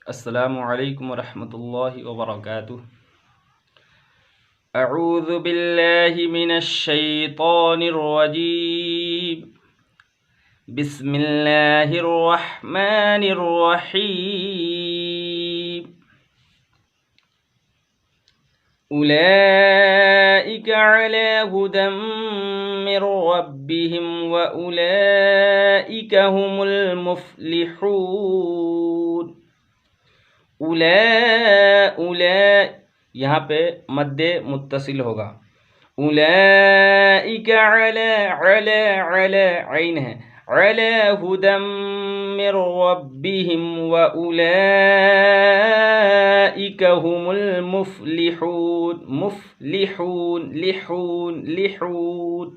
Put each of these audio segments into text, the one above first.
السلام علیکم ورحمۃ اللہ وبرکاتہ۔ اعوذ باللہ من الشیطان الرجیم، بسم اللہ الرحمن الرحیم۔ اولئک علی ھدی من ربہم واولئک ھم المفلحون۔ یہاں پہ مد متصل ہوگا۔ اولئک علی عین ہے، علی ھدی من ربہم واولئک ھم المفلحون۔ مفلحون، لحون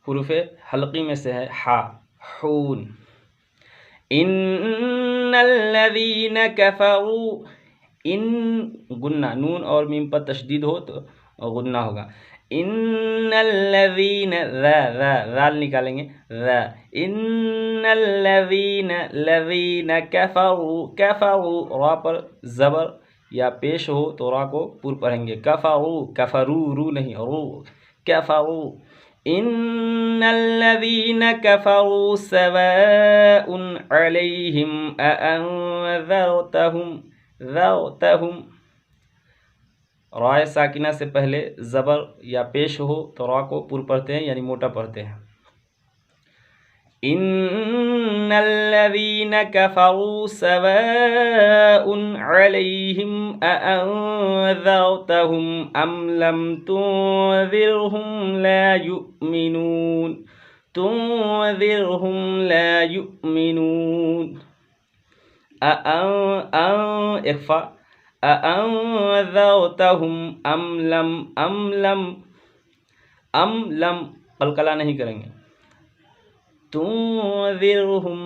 حروف حلقی میں سے ہے حا، حون۔ ان الذین کفروا، ان غنہ، نون اور میم پر تشدید ہو تو غنہ ہوگا۔ ان الذین، ذال نکالیں گے، ان الذین کفروا، را پر زبر یا پیش ہو تو را کو پور پڑھیں گے، کفروا رو نہیں، رو کفروا۔ ان الذین کفروا سواء علیہم اانذرتہم، رائے ساکنہ سے پہلے زبر یا پیش ہو تو را کو پور پڑھتے ہیں یعنی موٹا پڑھتے ہیں۔ ان الذین کفروا سواء علیہم اانذرتہم ام لم تنذرہم لا یؤمنون، تنذرہم لا یؤمنون۔ اخفا، اانذرتہم ام لم قلقلہ نہیں کریں گے، تنذرہم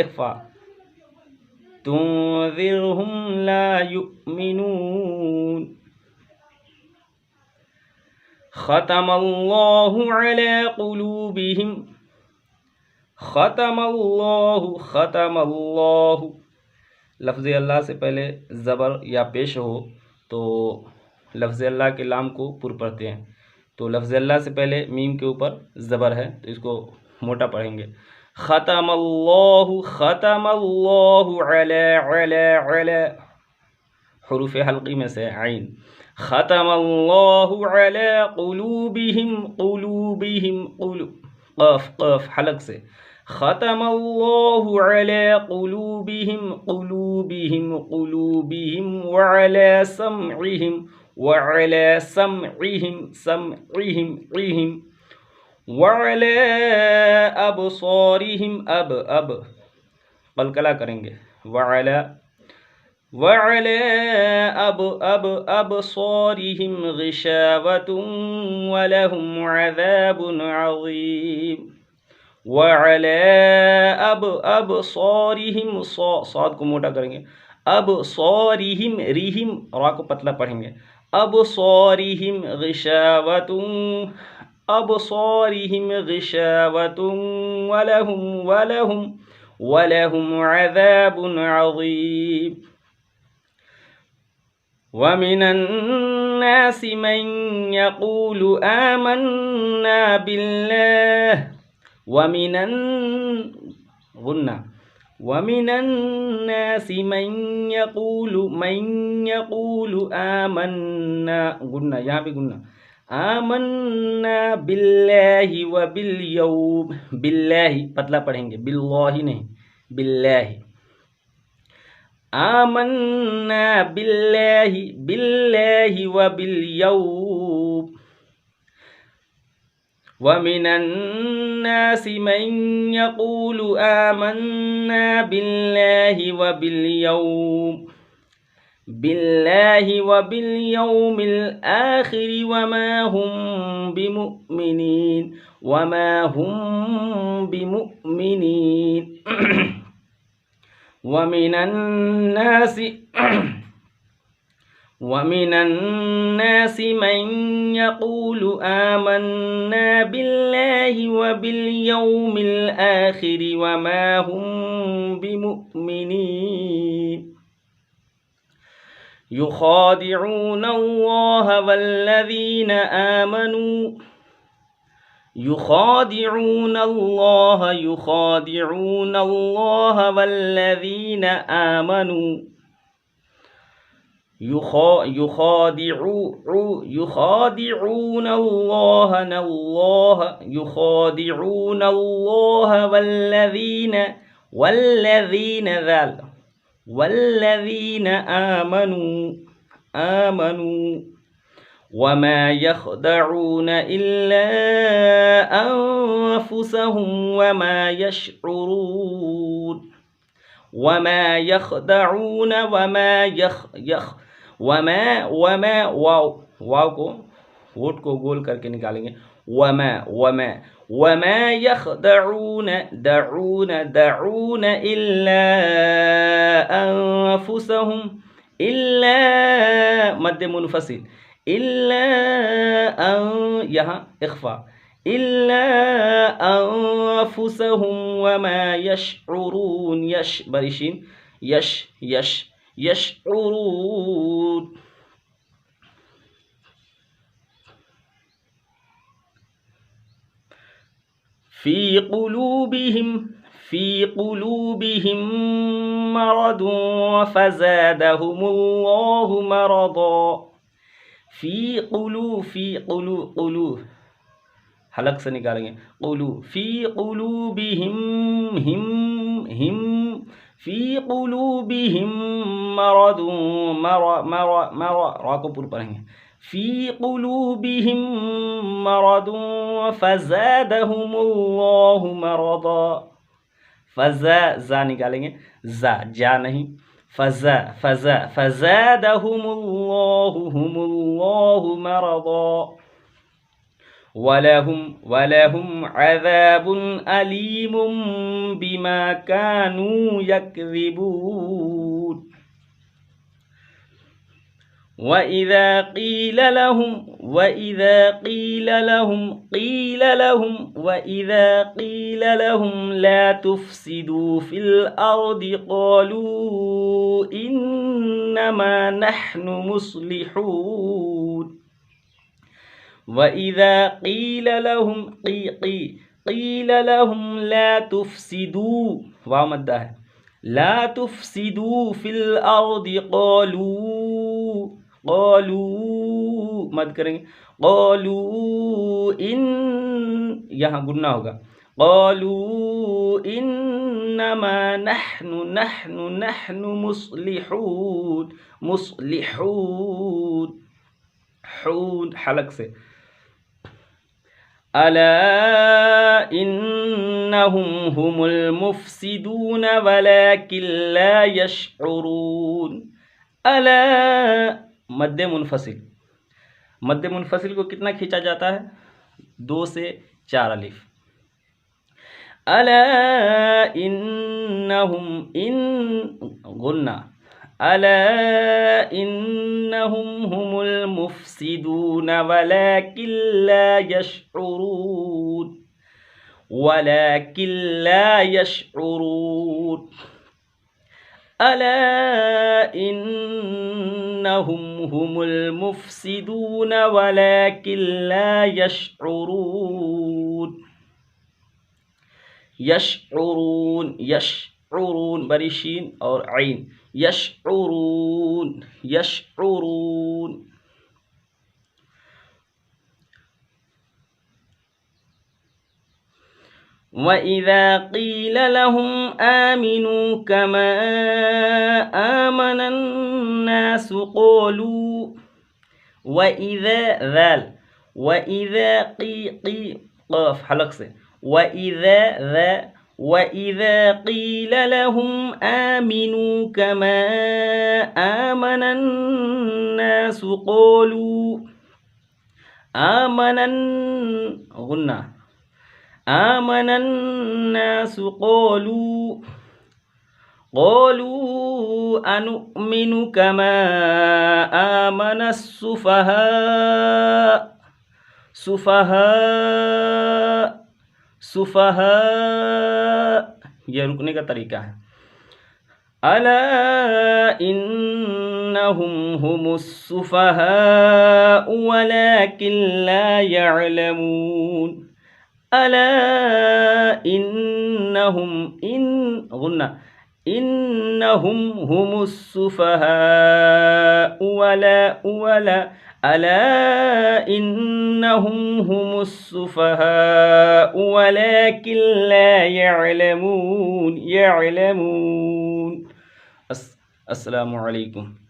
اخفا، تنذرہم لا یؤمنون۔ ختم اللہ علی قلوبہم، ختم اللہ، لفظ اللہ سے پہلے زبر یا پیش ہو تو لفظ اللہ کے لام کو پر پڑھتے ہیں، تو لفظ اللہ سے پہلے میم کے اوپر زبر ہے تو اس کو موٹا پڑھیں گے۔ ختم اللہ علی حروف حلقی میں سے عین، ختم اللہ علی قلوبہم، قاف حلق سے، ختم اللہ علی قلوبہم وعلی سمعہم وعلی ابصارہم، قلقلہ کریں گے، وعلی ابصارہم غشاوۃ ولہم عذاب عظیم۔ وعلی ابصارہم، صاد کو موٹا کریں گے، ابصارہم، ریہم را کو پتلا پڑھیں گے، ابصارہم غشاوۃ ولہم عذاب عظیم۔ ومن الناس من يقول آمنا بالله، ومن الناس من يقول آمنا، غنہ یہاں بھی غنہ، آمنا باللہ وبالیوم، باللہ پتلا پڑھیں گے، باللہ نہیں، باللہ، آمنا باللہ وبالیوم۔ ومن الناس من يقول آمنا باللہ وبالیوم الآخر وما هم بمؤمنین۔ ومن الناس وَمِنَ النَّاسِ مَن يَقُولُ آمَنَّا بِاللَّهِ وَبِالْيَوْمِ الْآخِرِ وَمَا هُم بِمُؤْمِنِينَ يُخَادِعُونَ اللَّهَ وَالَّذِينَ آمَنُوا يخادعون الله والذين آمنوا يخادعون الله والذين آمنوا وما يخدعون إلا أنفسهم وما يشعرون وما يخدعون واو کو ووٹ کو گول کر کے نکالیں گے وما يخدعون دعون إلا أنفسهم إلا مد منفصل یہاں اخفا إلا أنفسهم وما يشعرون برشین يشعرون في قلوبهم مرض فزادهم الله مرضا فی قلوب حلق سے نکالیں گے فی قلوبہم مرض را کو پور پڑھیں گے فی قلوبہم مرض فزادہم اللہ مرضا زا نکالیں گے جا نہیں فزادهم الله مرضا ولهم عذاب أليم بما كانوا يكذبون وإذا قيل لهم لا تفسدوا في الأرض قالوا إنما نحن مصلحون وإذا قيل لهم لا تفسدوا وامدہ ہے لا تفسدوا في الأرض قالوا مد کریں گے قالوا یہاں گننا ہوگا قالوا انما نحن مصلحون حون حلق سے الا انهم هم المفسدون ولكن لا يشعرون الا مد منفصل کو کتنا کھینچا جاتا ہے 2 سے 4 الف الا انہم غنہ الا انہم هم المفسدون ولكن لا يشعرون الا انہم هم المفسدون ولكن لا يشعرون برشین اور عین يشعرون وَإِذَا قِيلَ لَهُمْ آمِنُوا كَمَا آمَنَ النَّاسُ قَالُوا وَإِذَا قاف حلق سے وَإِذَا قِيلَ لَهُمْ آمِنُوا كَمَا آمَنَ النَّاسُ قَالُوا آمَنَ النَّاسُ قالوا أنؤمن كما آمن السفهاء سفهاء یہ رکنے کا طریقہ ہے. ألا إنهم هم السفهاء ولكن لا يعلمون. ألا إنهم هم السفهاء ألا إنهم هم السفهاء ولكن لا يعلمون. السلام علیکم.